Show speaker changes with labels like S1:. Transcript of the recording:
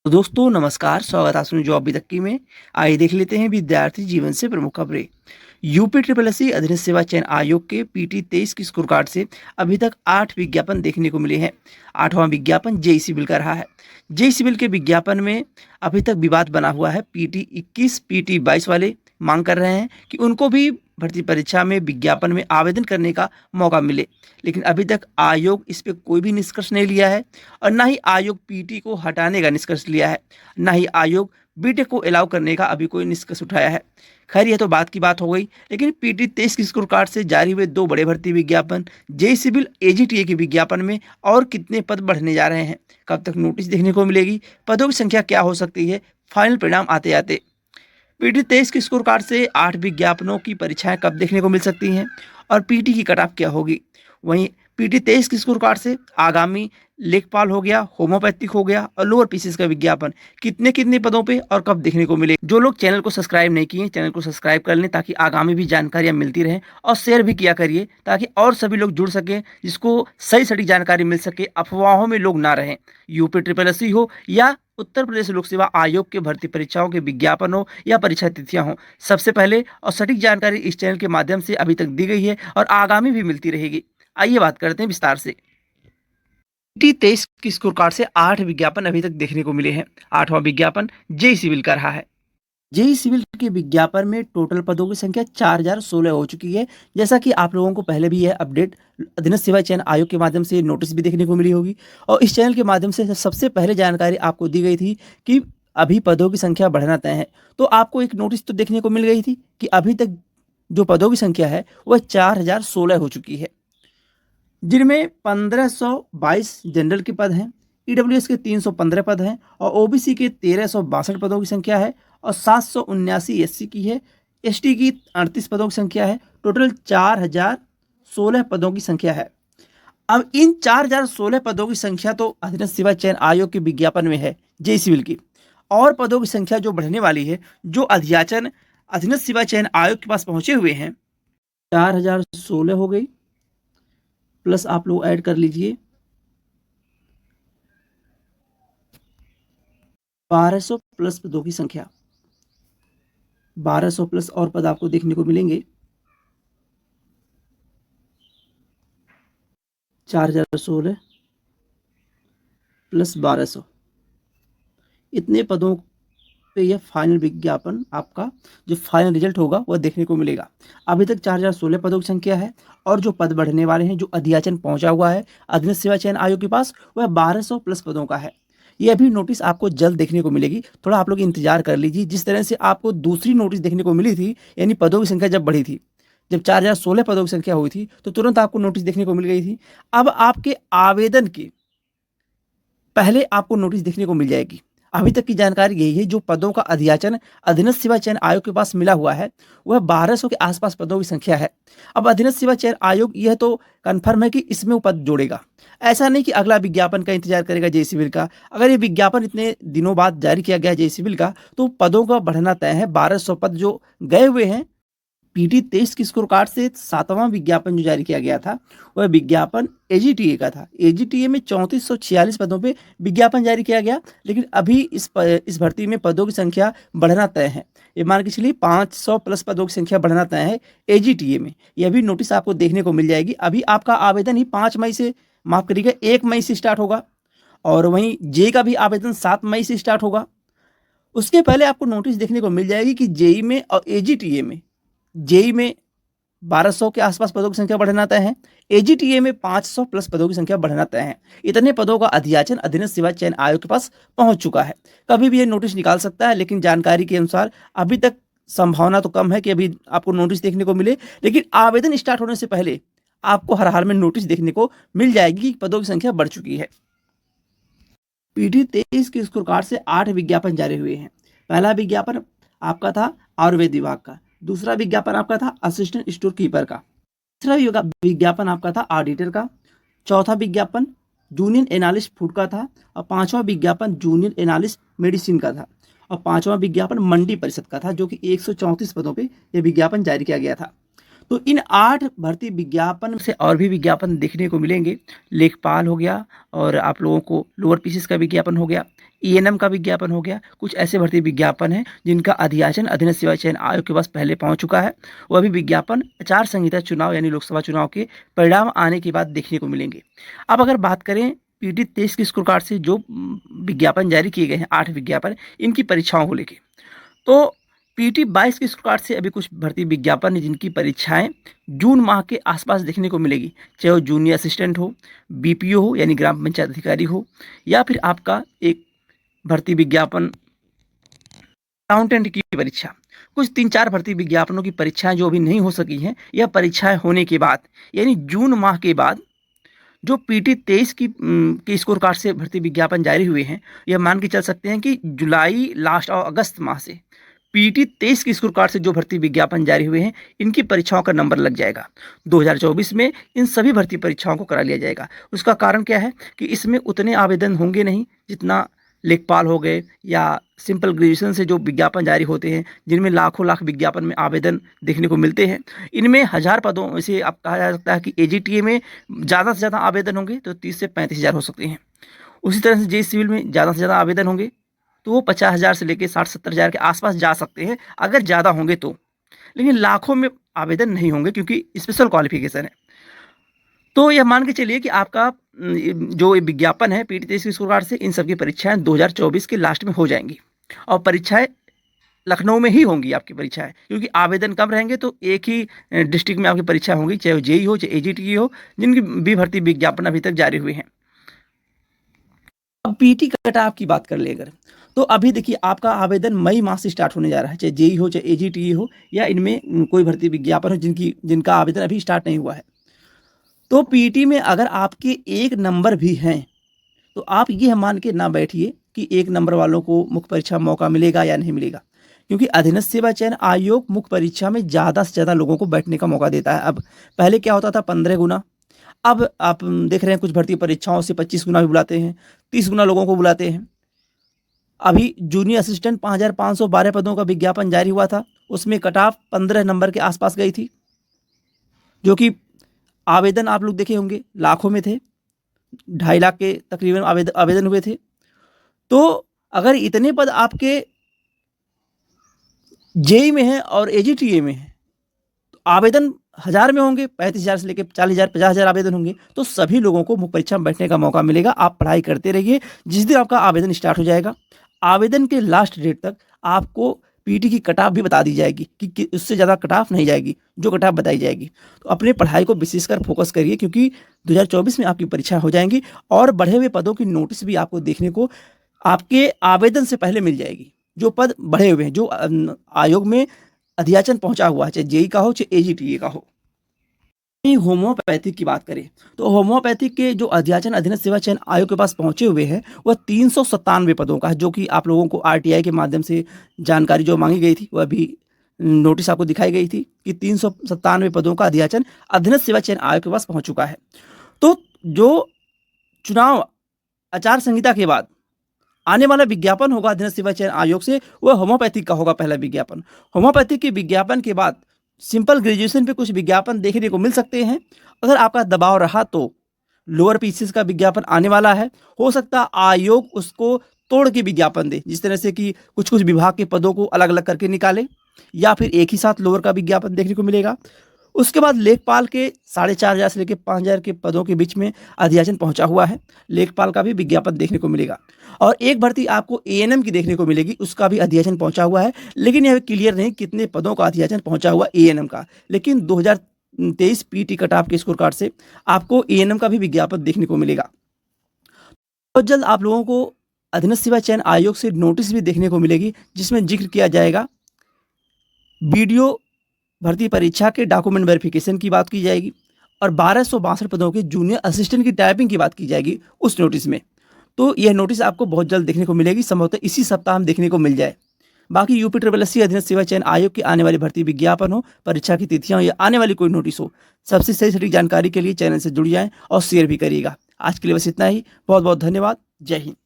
S1: तो दोस्तों नमस्कार, स्वागत है आपका जॉब तक में। आइए देख लेते हैं विद्यार्थी जीवन से प्रमुख खबरें। यूपी ट्रिपल एस सी अधीनस्थ सेवा चयन आयोग के पीटी 23 की स्कोर कार्ड से अभी तक 8 विज्ञापन देखने को मिले हैं। 8वां विज्ञापन जेई सिविल का रहा है। जेई सिविल के विज्ञापन में अभी तक विवाद बना हुआ है। पीटी 21 पीटी 22 वाले मांग कर रहे हैं कि उनको भी भर्ती परीक्षा में विज्ञापन में आवेदन करने का मौका मिले, लेकिन अभी तक आयोग इस पे कोई भी निष्कर्ष नहीं लिया है और ना ही आयोग पीटी को हटाने का निष्कर्ष लिया है, ना ही आयोग बीटेक को अलाउ करने का अभी कोई निष्कर्ष उठाया है। खैर, यह तो बात की बात हो गई, लेकिन पीटी 23 की स्कोर कार्ड से जारी हुए 2 बड़े भर्ती विज्ञापन जेई सिविल एजीटीए के विज्ञापन में और कितने पद बढ़ने जा रहे हैं, कब तक नोटिस देखने को मिलेगी, पदों की संख्या क्या हो सकती है, फाइनल परिणाम आते आते पीटी 23 की स्कोर कार्ड से 8 विज्ञापनों की परीक्षाएं कब देखने को मिल सकती हैं और पीटी की कट ऑफ क्या होगी। वहीं पीटी 23 की स्कोर कार्ड से आगामी लेखपाल हो गया, होम्योपैथिक हो गया और लोअर पीसीस का विज्ञापन कितने कितने पदों पे और कब देखने को मिले। जो लोग चैनल को सब्सक्राइब नहीं किए, चैनल को सब्सक्राइब कर लें ताकि आगामी भी जानकारियां मिलती रहें और शेयर भी किया करिए ताकि और सभी लोग जुड़ सकें, जिसको सही सटीक जानकारी मिल सके, अफवाहों में लोग ना रहें। यूपी ट्रिपल एस सी हो या उत्तर प्रदेश लोक सेवा आयोग के भर्ती परीक्षाओं के विज्ञापन हो या परीक्षा तिथियां हो, सबसे पहले और सटीक जानकारी इस चैनल के माध्यम से अभी तक दी गई है और आगामी भी मिलती रहेगी। आइए बात करते हैं विस्तार से। टी 23 की स्कोर कार्ड से 8 विज्ञापन अभी तक देखने को मिले हैं। 8वां विज्ञापन जेई सिविल का रहा है। जेई सिविल के विज्ञापन में टोटल पदों की संख्या 4016 हो चुकी है। जैसा कि आप लोगों को पहले भी यह अपडेट अधीनस्थ सेवा चयन आयोग के माध्यम से नोटिस भी देखने को मिली होगी और इस चैनल के माध्यम से सबसे पहले जानकारी आपको दी गई थी कि अभी पदों की संख्या बढ़ना तय है। तो आपको एक नोटिस तो देखने को मिल गई थी कि अभी तक जो पदों की संख्या है वह 4016 हो चुकी है, जिनमें 1522 जनरल के पद हैं, ईडब्ल्यूएस के 315 पद हैं और ओबीसी के 1362 पदों की संख्या है और 779 एससी की है, एसटी की 38 पदों की संख्या है। टोटल 4016 पदों की संख्या है। अब इन 4016 पदों की संख्या तो अधीनस्थ सेवा चयन आयोग के विज्ञापन में है जेई सिविल की, और पदों की संख्या जो बढ़ने वाली है, जो अध्याचन अधीनस्थ सेवा चयन आयोग के पास पहुंचे हुए हैं, 4016 हो गई, प्लस आप लोग ऐड कर लीजिए 1200 प्लस पदों की संख्या, 1200 प्लस और पद आपको देखने को मिलेंगे। 4016 प्लस 1200, इतने पदों पे यह फाइनल विज्ञापन आपका जो फाइनल रिजल्ट होगा वह देखने को मिलेगा। अभी तक 4016 पदों की संख्या है और जो पद बढ़ने वाले हैं, जो अध्याचन पहुंचा हुआ है अधीनस्थ सेवा चयन आयोग के पास, वह 1200 प्लस पदों का है। यह भी नोटिस आपको जल्द देखने को मिलेगी, थोड़ा आप लोग इंतजार कर लीजिए। जिस तरह से आपको दूसरी नोटिस देखने को मिली थी, यानी पदों की संख्या जब बढ़ी थी, जब 4016 पदों की संख्या हुई थी तो तुरंत आपको नोटिस देखने को मिल गई थी। अब आपके आवेदन के पहले आपको नोटिस देखने को मिल जाएगी। अभी तक की जानकारी यही है, जो पदों का अध्याचन अधीनस्थ सेवा चयन आयोग के पास मिला हुआ है वह 1200 के आसपास पदों की संख्या है। अब अधीनस्थ सेवा चयन आयोग यह तो कंफर्म है कि इसमें वो पद जोड़ेगा, ऐसा नहीं कि अगला विज्ञापन का इंतजार करेगा जेई सिविल का। अगर ये विज्ञापन इतने दिनों बाद जारी किया गया जेई सिविल का तो पदों का बढ़ना तय है। 1200 पद जो गए हुए हैं पीटी 23 की स्कोर कार्ड से 7वां विज्ञापन जो जारी किया गया था वह विज्ञापन एजीटीए का था। एजीटीए में 3446 पदों पे विज्ञापन जारी किया गया, लेकिन अभी इस भर्ती में पदों की संख्या बढ़ना तय है। ये मान के चलिए 500 प्लस पदों की संख्या बढ़ना तय है एजीटीए में। यह भी नोटिस आपको देखने को मिल जाएगी। अभी आपका आवेदन ही 5 मई से, माफ करिएगा 1 मई से स्टार्ट होगा और वहीं जे का भी आवेदन 7 मई से स्टार्ट होगा। उसके पहले आपको नोटिस देखने को मिल जाएगी कि जेई में और एजीटीए में, जेई में 1200 के आसपास पदों की संख्या बढ़ना तय है, एजीटीए में 500 प्लस पदों की संख्या बढ़ना तय है। इतने पदों का अध्याचन अधीनस्थ सेवा चयन आयोग के पास पहुंच चुका है। कभी भी ये नोटिस निकाल सकता है, लेकिन जानकारी के अनुसार अभी तक संभावना तो कम है कि अभी आपको नोटिस देखने को मिले, लेकिन आवेदन स्टार्ट होने से पहले आपको हर हाल में नोटिस देखने को मिल जाएगी कि पदों की संख्या बढ़ चुकी है। पीटी 23 के स्कोर कार्ड से 8 विज्ञापन जारी हुए हैं। पहला विज्ञापन आपका था आयुर्वेद विभाग का, दूसरा विज्ञापन आपका था असिस्टेंट स्टोर कीपर का, तीसरा विज्ञापन आपका था ऑडिटर का, चौथा विज्ञापन जूनियर एनालिस्ट फूड का था और 5वां विज्ञापन जूनियर एनालिस्ट मेडिसिन का था और 5वां विज्ञापन मंडी परिषद का था, जो कि 134 पदों पे यह विज्ञापन जारी किया गया था। तो इन 8 भर्ती विज्ञापन से और भी विज्ञापन देखने को मिलेंगे। लेखपाल हो गया और आप लोगों को लोअर पीसीस का विज्ञापन हो गया, ईएनएम का विज्ञापन हो गया। कुछ ऐसे भर्ती विज्ञापन हैं जिनका अधियाचन अधीनस्थ सेवा चयन आयोग के पास पहले पहुंच चुका है। वह भी विज्ञापन आचार संहिता चुनाव यानी लोकसभा चुनाव के परिणाम आने के बाद देखने को मिलेंगे। अब अगर बात करें पीटी 23 की स्कोर कार्ड से जो विज्ञापन जारी किए गए हैं, 8 विज्ञापन, इनकी परीक्षाओं को लेके, तो पीटी 22 की स्कोर कार्ड से अभी कुछ भर्ती विज्ञापन है जिनकी परीक्षाएं जून माह के आसपास देखने को मिलेगी। चाहे वो जूनियर असिस्टेंट हो, बीपीओ हो यानी ग्राम पंचायत अधिकारी हो, या फिर आपका एक भर्ती विज्ञापन अकाउंटेंट की परीक्षा। कुछ 3-4 भर्ती विज्ञापनों की परीक्षाएं जो अभी नहीं हो सकी हैं, यह परीक्षाएं होने के बाद यानी जून माह के बाद जो पीटी 23 की स्कोर कार्ड से भर्ती विज्ञापन जारी हुए हैं, यह मान के चल सकते हैं कि जुलाई लास्ट और अगस्त माह से पीटी 23 की स्कोर कार्ड से जो भर्ती विज्ञापन जारी हुए हैं, इनकी परीक्षाओं का नंबर लग जाएगा। 2024 में इन सभी भर्ती परीक्षाओं को करा लिया जाएगा। उसका कारण क्या है कि इसमें उतने आवेदन होंगे नहीं जितना लेखपाल हो गए या सिंपल ग्रेजुएशन से जो विज्ञापन जारी होते हैं, जिनमें लाखों लाख विज्ञापन में आवेदन देखने को मिलते हैं। इनमें 1000 पदों में से आप कहा जा सकता है कि एजीटीए में ज़्यादा से ज़्यादा आवेदन होंगे तो 30 से 35 हज़ार हो सकते हैं। उसी तरह से जे सिविल में ज़्यादा से ज़्यादा आवेदन होंगे तो वो 50,000 से लेकर 60-70 हज़ार के आसपास जा सकते हैं अगर ज़्यादा होंगे तो, लेकिन लाखों में आवेदन नहीं होंगे क्योंकि स्पेशल क्वालिफिकेशन है। तो यह मान के चलिए कि आपका जो ये विज्ञापन है पीटी 23 की स्कोर कार्ड से, इन सब की परीक्षाएं 2024 के लास्ट में हो जाएंगी और परीक्षाएं लखनऊ में ही होंगी आपकी परीक्षाएं, क्योंकि आवेदन कम रहेंगे तो एक ही डिस्ट्रिक्ट में आपकी परीक्षा होंगी, चाहे वो जेई हो चाहे एजीटी हो, जिनकी भी भर्ती विज्ञापन अभी तक जारी हुए हैं। अब पीटी कट-ऑफ की बात कर ले अगर, तो अभी देखिए आपका आवेदन मई माह से स्टार्ट होने जा रहा है, चाहे जेई हो चाहे एजीटी हो या इनमें कोई भर्ती विज्ञापन हो जिनका आवेदन अभी स्टार्ट नहीं हुआ है। तो पीटी में अगर आपके 1 नंबर भी हैं तो आप ये मान के ना बैठिए कि 1 नंबर वालों को मुख्य परीक्षा मौका मिलेगा या नहीं मिलेगा, क्योंकि अधीनस्थ सेवा चयन आयोग मुख्य परीक्षा में ज़्यादा से ज़्यादा लोगों को बैठने का मौका देता है। अब पहले क्या होता था 15 गुना, अब आप देख रहे हैं कुछ भर्ती परीक्षाओं से 25 गुना भी बुलाते हैं, 30 गुना लोगों को बुलाते हैं। अभी जूनियर असिस्टेंट 5512 पदों का विज्ञापन जारी हुआ था, उसमें कट ऑफ 15 नंबर के आसपास गई थी, जो कि आवेदन आप लोग देखे होंगे लाखों में थे, 2.5 लाख के तकरीबन आवेदन हुए थे। तो अगर इतने पद आपके जेई में हैं और एजीटीए में हैं तो आवेदन 1000 में होंगे, 35,000 से लेकर 40,000 50,000 आवेदन होंगे, तो सभी लोगों को मुख्य परीक्षा में बैठने का मौका मिलेगा। आप पढ़ाई करते रहिए, जिस दिन आपका आवेदन स्टार्ट हो जाएगा, आवेदन के लास्ट डेट तक आपको पीटी की कट ऑफ भी बता दी जाएगी कि उससे ज़्यादा कट ऑफ नहीं जाएगी, जो कट ऑफ बताई जाएगी। तो अपने पढ़ाई को विशेषकर फोकस करिए, क्योंकि 2024 में आपकी परीक्षा हो जाएंगी और बढ़े हुए पदों की नोटिस भी आपको देखने को आपके आवेदन से पहले मिल जाएगी। जो पद बढ़े हुए हैं, जो आयोग में अधियाचन पहुंचा हुआ है, चाहे जेई का हो चाहे एजीटीए का हो। होम्योपैथिक की बात करें तो होम्योपैथिक के जो अध्याचन अधीनस्थ सेवा चयन आयोग के पास पहुंचे हुए हैं वह 397 पदों का है, जो कि आप लोगों को आरटीआई के माध्यम से जानकारी जो मांगी गई थी वह भी नोटिस आपको दिखाई गई थी कि 397 पदों का अध्याचन अधीनस्थ सेवा चयन आयोग के पास पहुंच चुका है। तो जो चुनाव आचार संहिता के बाद आने वाला विज्ञापन होगा अधीनस्थ सेवा चयन आयोग से, वह होम्योपैथिक का होगा पहला विज्ञापन। होम्योपैथिक के विज्ञापन के बाद सिंपल ग्रेजुएशन पे कुछ विज्ञापन देखने को मिल सकते हैं। अगर आपका दबाव रहा तो लोअर पीसीस का विज्ञापन आने वाला है, हो सकता है आयोग उसको तोड़ के विज्ञापन दे, जिस तरह से कि कुछ कुछ विभाग के पदों को अलग अलग करके निकाले, या फिर एक ही साथ लोअर का विज्ञापन देखने को मिलेगा। उसके बाद लेखपाल के 4,500 से लेकर 5,000 के पदों के बीच में अधियाचन पहुंचा हुआ है, लेखपाल का भी विज्ञापन देखने को मिलेगा। और एक भर्ती आपको एएनएम की देखने को मिलेगी, उसका भी अधियाचन पहुंचा हुआ है, लेकिन यह क्लियर नहीं कितने पदों का अधियाचन पहुंचा हुआ एएनएम का। लेकिन 2023 पीटी कट ऑफ के स्कोर कार्ड से आपको एएनएम का भी विज्ञापन देखने को मिलेगा। बहुत जल्द आप लोगों को अधीनस्थ सेवा चयन आयोग से नोटिस भी देखने को मिलेगी, जिसमें जिक्र किया जाएगा वीडियो भर्ती परीक्षा के डॉक्यूमेंट वेरिफिकेशन की बात की जाएगी और 1262 पदों के जूनियर असिस्टेंट की टाइपिंग की बात की जाएगी उस नोटिस में। तो यह नोटिस आपको बहुत जल्द देखने को मिलेगी, संभवतः इसी सप्ताह हम देखने को मिल जाए। बाकी यूपी SSC अधीनस्थ सेवा चयन आयोग की आने वाली भर्ती विज्ञापन हो, परीक्षा की तिथियां या आने वाली कोई नोटिस हो, सबसे सही सटीक जानकारी के लिए चैनल से जुड़ जाएं और शेयर भी करिएगा। आज के लिए बस इतना ही। बहुत बहुत धन्यवाद। जय हिंद।